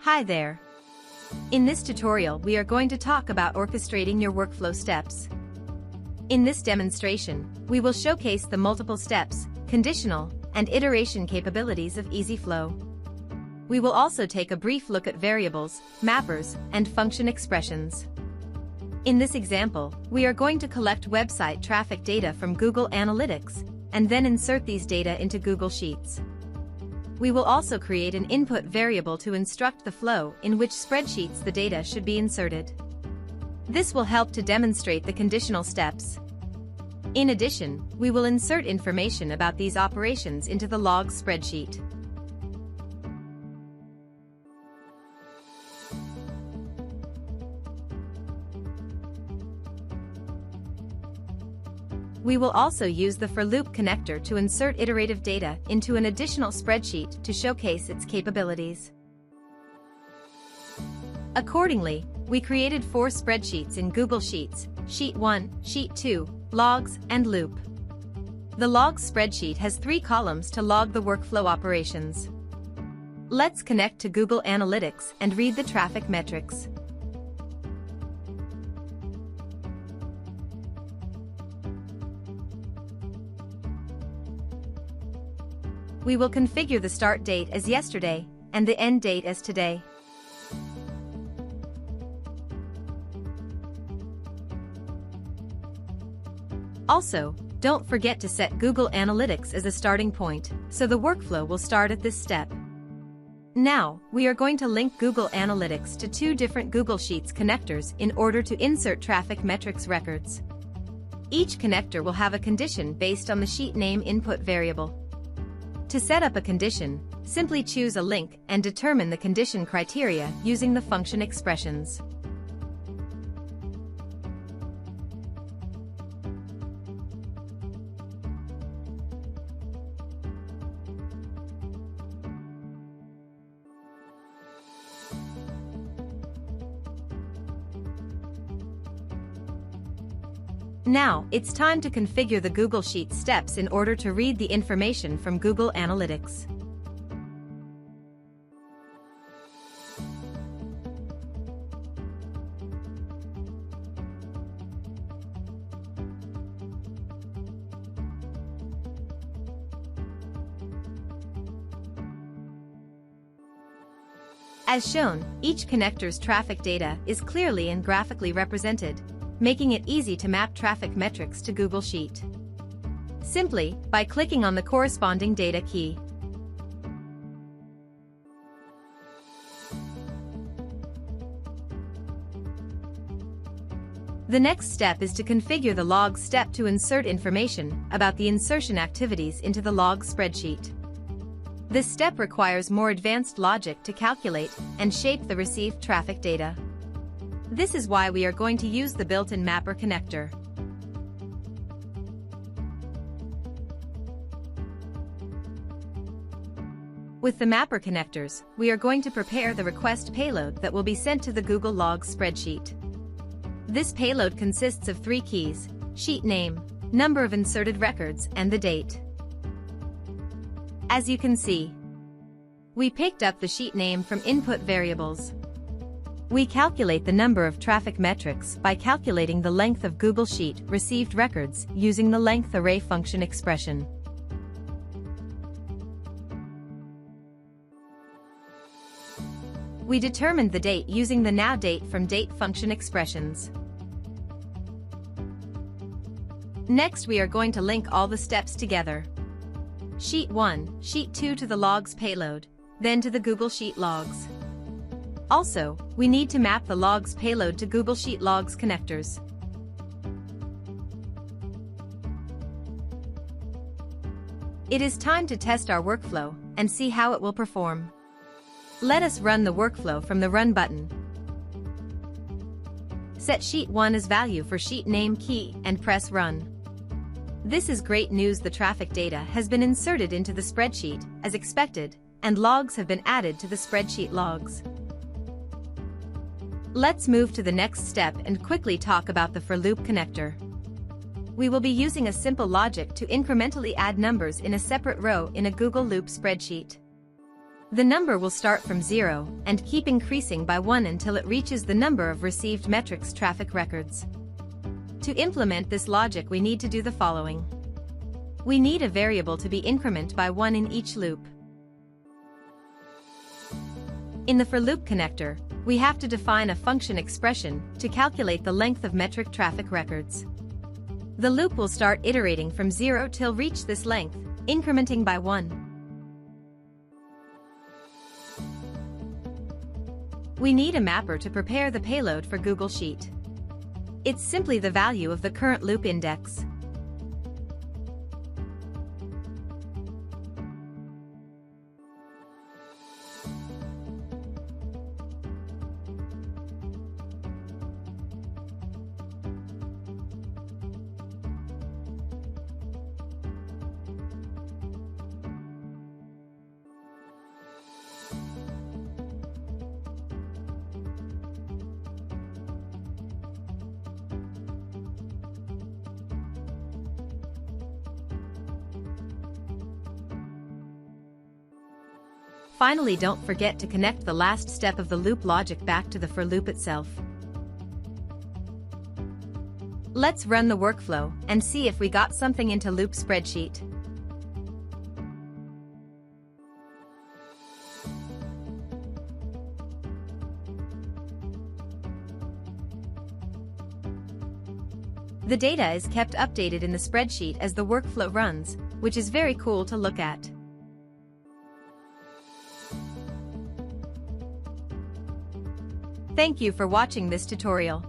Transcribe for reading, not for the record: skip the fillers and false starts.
Hi there. In this tutorial we are going to talk about orchestrating your workflow steps. In this demonstration, we will showcase the multiple steps, conditional, and iteration capabilities of Easyflow. We will also take a brief look at variables, mappers, and function expressions. In this example, we are going to collect website traffic data from Google Analytics, and then insert these data into Google Sheets. We will also create an input variable to instruct the flow in which spreadsheets the data should be inserted. This will help to demonstrate the conditional steps. In addition, we will insert information about these operations into the logs spreadsheet. We will also use the for loop connector to insert iterative data into an additional spreadsheet to showcase its capabilities. Accordingly, we created 4 spreadsheets in Google Sheets: Sheet 1, Sheet 2, Logs, and Loop. The Logs spreadsheet has 3 columns to log the workflow operations. Let's connect to Google Analytics and read the traffic metrics. We will configure the start date as yesterday and the end date as today. Also, don't forget to set Google Analytics as a starting point, so the workflow will start at this step. Now, we are going to link Google Analytics to 2 different Google Sheets connectors in order to insert traffic metrics records. Each connector will have a condition based on the sheet name input variable. To set up a condition, simply choose a link and determine the condition criteria using the function expressions. Now, it's time to configure the Google Sheets steps in order to read the information from Google Analytics. As shown, each connector's traffic data is clearly and graphically represented, making it easy to map traffic metrics to Google Sheet. Simply by clicking on the corresponding data key. The next step is to configure the logs step to insert information about the insertion activities into the logs spreadsheet. This step requires more advanced logic to calculate and shape the received traffic data. This is why we are going to use the built-in mapper connector. With the mapper connectors, we are going to prepare the request payload that will be sent to the Google Logs spreadsheet. This payload consists of 3 keys: sheet name, number of inserted records, and the date. As you can see, we picked up the sheet name from input variables. We calculate the number of traffic metrics by calculating the length of Google Sheet received records using the length array function expression. We determined the date using the nowDate from date function expressions. Next, we are going to link all the steps together. Sheet 1, Sheet 2 to the logs payload, then to the Google Sheet logs. Also, we need to map the logs payload to Google Sheet logs connectors. It is time to test our workflow and see how it will perform. Let us run the workflow from the Run button. Set Sheet 1 as value for sheet name key and press Run. This is great news. The traffic data has been inserted into the spreadsheet as expected, and logs have been added to the spreadsheet logs. Let's move to the next step and quickly talk about the for loop connector. We will be using a simple logic to incrementally add numbers in a separate row in a Google Loop spreadsheet. The number will start from 0 and keep increasing by 1 until it reaches the number of received metrics traffic records. To implement this logic, we need to do the following. We need a variable to be incremented by 1 in each loop. In the for loop connector, we have to define a function expression to calculate the length of metric traffic records. The loop will start iterating from 0 till reach this length, incrementing by 1. We need a mapper to prepare the payload for Google Sheet. It's simply the value of the current loop index. Finally, don't forget to connect the last step of the loop logic back to the for loop itself. Let's run the workflow and see if we got something into loop spreadsheet. The data is kept updated in the spreadsheet as the workflow runs, which is very cool to look at. Thank you for watching this tutorial.